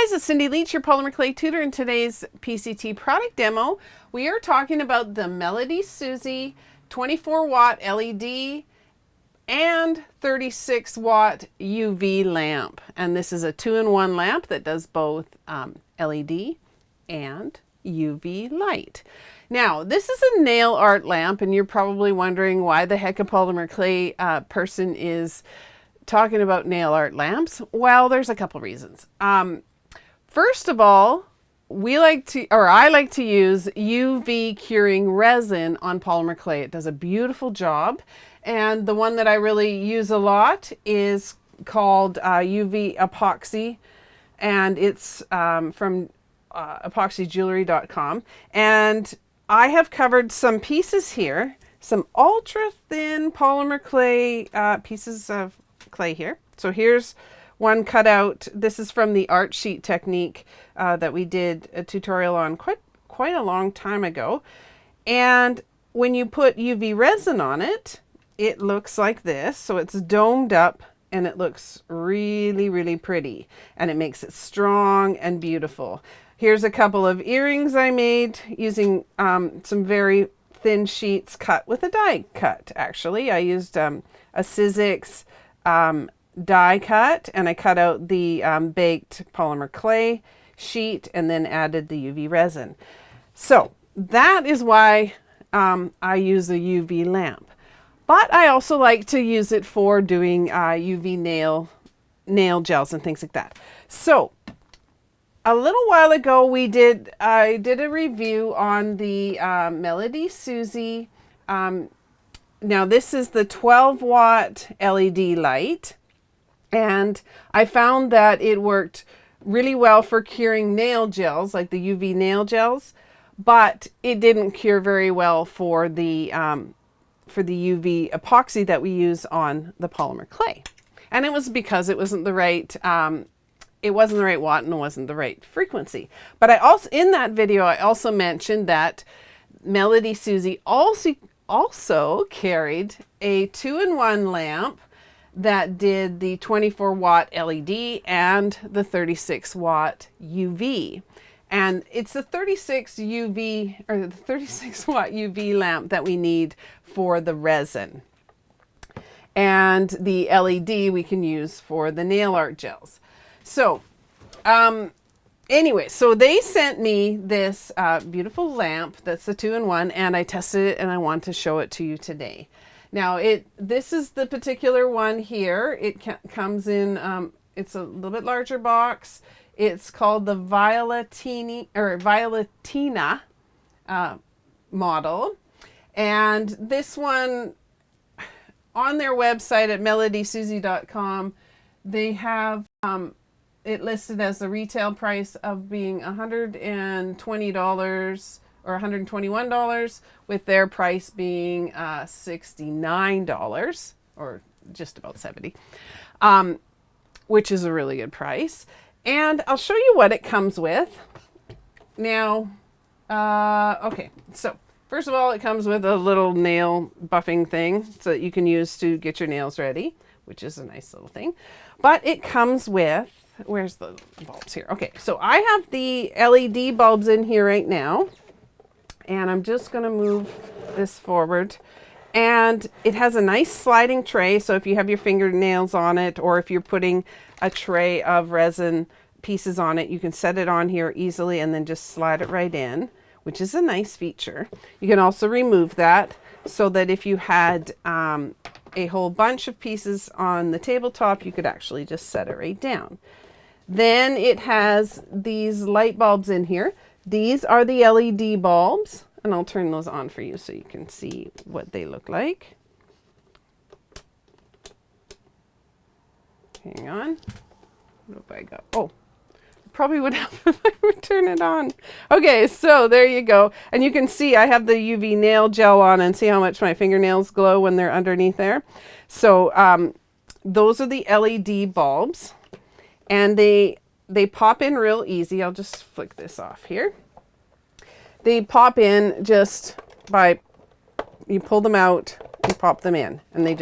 guys, it's Cindy Leach, your Polymer Clay tutor. In today's PCT product demo, we are talking about the MelodySusie 24 watt LED and 36 watt UV lamp. And this is a 2-in-1 lamp that does both LED and UV light. Now, this is a nail art lamp, and you're probably wondering why the heck a Polymer Clay person is talking about nail art lamps. Well, there's a couple reasons. First of all, I like to use UV curing resin on polymer clay. It does a beautiful job, and the one that I really use a lot is called UV Epoxy, and it's from ExpoxyJewelry.com. And I have covered some pieces here, some ultra thin polymer clay pieces of clay here. So here's one cut out. This is from the art sheet technique that we did a tutorial on quite a long time ago. And when you put UV resin on it, it looks like this. So it's domed up and it looks really, really pretty, and it makes it strong and beautiful. Here's a couple of earrings I made using some very thin sheets cut with a die cut. Actually, I used a Sizzix die cut, and I cut out the baked polymer clay sheet and then added the UV resin. So that is why I use a UV lamp. But I also like to use it for doing UV nail gels and things like that. So a little while ago I did a review on the MelodySusie. Now this is the 12 watt LED light. And I found that it worked really well for curing nail gels, like the UV nail gels, but it didn't cure very well for the UV epoxy that we use on the polymer clay. And it was because it wasn't the right watt and it wasn't the right frequency. But I also, in that video, I also mentioned that MelodySusie also carried a 2-in-1 lamp that did the 24 watt LED and the 36 watt UV. And it's the 36 watt UV lamp that we need for the resin. And the LED we can use for the nail art gels. So anyway, so they sent me this beautiful lamp that's the 2-in-1, and I tested it and I want to show it to you today. Now this is the particular one here. It comes in, it's a little bit larger box. It's called the Violetina model. And this one, on their website at MelodySusie.com, they have it listed as the retail price of being $120 or $121, with their price being $69 or just about $70, which is a really good price. And I'll show you what it comes with. Now, okay, so first of all, it comes with a little nail buffing thing so that you can use to get your nails ready, which is a nice little thing. But it comes with, where's the bulbs here? Okay, so I have the LED bulbs in here right now. And I'm just going to move this forward. And it has a nice sliding tray, so if you have your fingernails on it, or if you're putting a tray of resin pieces on it, you can set it on here easily and then just slide it right in, which is a nice feature. You can also remove that so that if you had a whole bunch of pieces on the tabletop, you could actually just set it right down. Then it has these light bulbs in here. These are the LED bulbs, and I'll turn those on for you so you can see what they look like. Hang on. What have I got? Oh, probably would help if I would turn it on. Okay, so there you go. And you can see I have the UV nail gel on, and see how much my fingernails glow when they're underneath there. So those are the LED bulbs, and they pop in real easy. I'll just flick this off here. They pop in just by, you pull them out, you pop them in, and they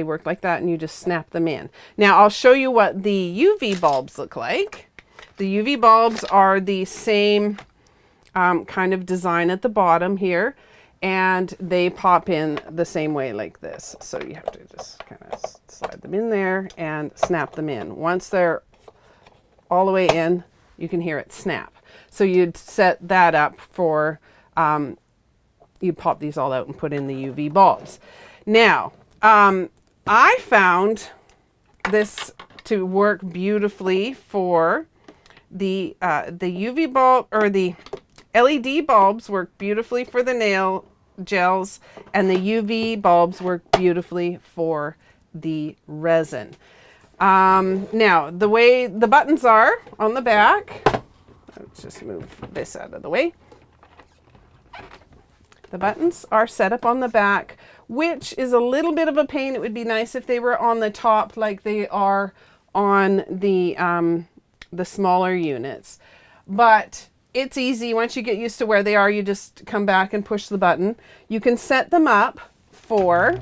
work like that, and you just snap them in. Now I'll show you what the UV bulbs look like. The UV bulbs are the same kind of design at the bottom here, and they pop in the same way like this. So you have to just kind of slide them in there and snap them in. Once they're all the way in, you can hear it snap. So you'd set that up for, you pop these all out and put in the UV bulbs. Now, I found this to work beautifully for the UV bulb, or the LED bulbs work beautifully for the nail gels, and the UV bulbs work beautifully for the resin. Now, the way the buttons are on the back, let's just move this out of the way. The buttons are set up on the back, which is a little bit of a pain. It would be nice if they were on the top like they are on the smaller units. But it's easy. Once you get used to where they are, you just come back and push the button. You can set them up for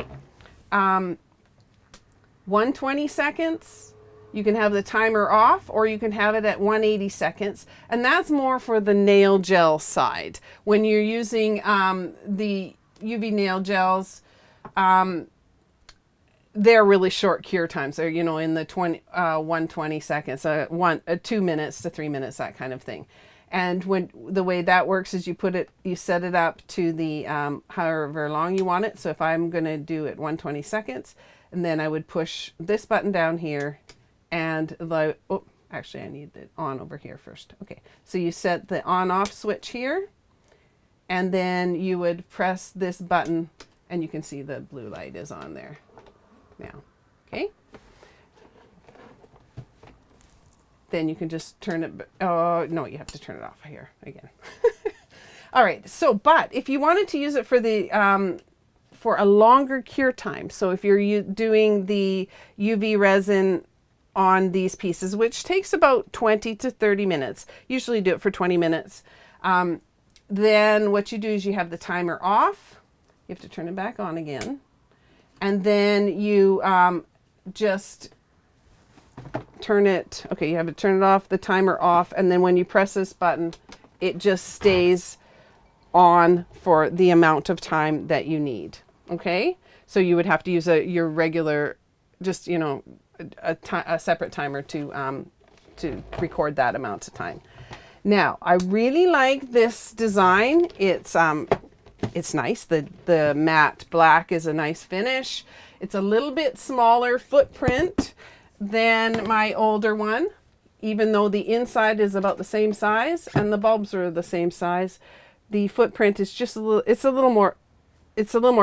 120 seconds. You can have the timer off, or you can have it at 180 seconds. And that's more for the nail gel side. When you're using the UV nail gels, they're really short cure times. They're, you know, in the 120 seconds, 2 minutes to 3 minutes, that kind of thing. And when the way that works is you set it up to the however long you want it. So if I'm going to do it 120 seconds, and then I would push this button down here, and actually I need it on over here first. Okay, so you set the on-off switch here, and then you would press this button, and you can see the blue light is on there now. Okay. Then you can just turn it, oh no, you have to turn it off here again. All right, so, but if you wanted to use it for the, for a longer cure time, so if you're doing the UV resin on these pieces, which takes about 20 to 30 minutes, usually do it for 20 minutes, then what you do is you have the timer off, you have to turn it back on again, and then you just turn it, okay, you have to turn it off, the timer off, and then when you press this button, it just stays on for the amount of time that you need. Okay, so you would have to use your regular, just, you know, a separate timer to record that amount of time. Now, I really like this design. It's nice. The matte black is a nice finish. It's a little bit smaller footprint than my older one, even though the inside is about the same size and the bulbs are the same size. The footprint is just a little more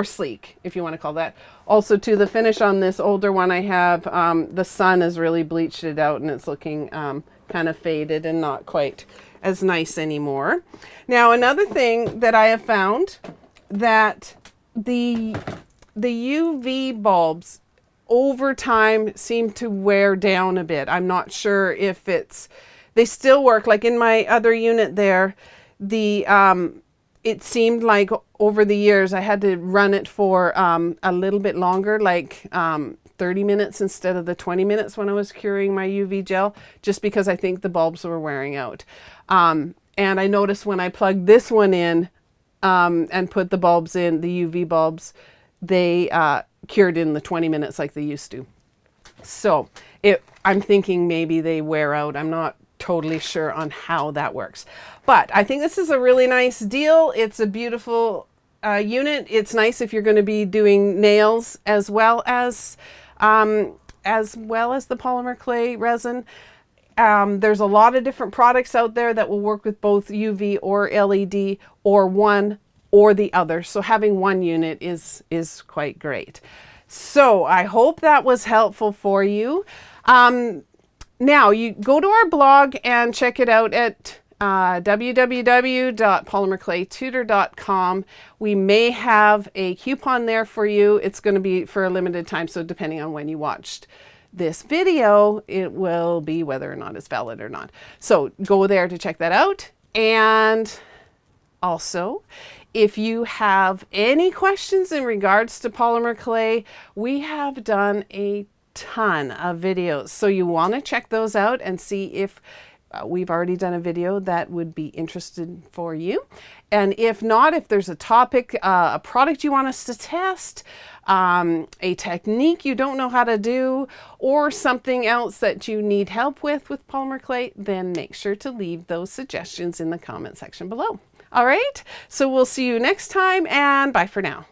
sleek, if you want to call that. Also, to the finish on this older one I have, the sun has really bleached it out, and it's looking kind of faded and not quite as nice anymore. Now, another thing that I have found, that the UV bulbs over time seem to wear down a bit. I'm not sure if they still work. Like in my other unit there, it seemed like over the years I had to run it for a little bit longer, like 30 minutes instead of the 20 minutes when I was curing my UV gel, just because I think the bulbs were wearing out. And I noticed when I plugged this one in and put the bulbs in, the UV bulbs, they cured in the 20 minutes like they used to. So I'm thinking maybe they wear out. I'm not totally sure on how that works. But I think this is a really nice deal. It's a beautiful unit. It's nice if you're going to be doing nails as well as the polymer clay resin. There's a lot of different products out there that will work with both UV or LED, or one or the other. So having one unit is quite great. So I hope that was helpful for you. Now you go to our blog and check it out at www.polymerclaytutor.com. We may have a coupon there for you. It's going to be for a limited time, so depending on when you watched this video, it will be whether or not it's valid or not. So go there to check that out. And also, if you have any questions in regards to polymer clay, we have done a ton of videos. So you want to check those out and see if we've already done a video that would be interested for you. And if not, if there's a topic, a product you want us to test, a technique you don't know how to do, or something else that you need help with polymer clay, then make sure to leave those suggestions in the comment section below. All right, so we'll see you next time, and bye for now.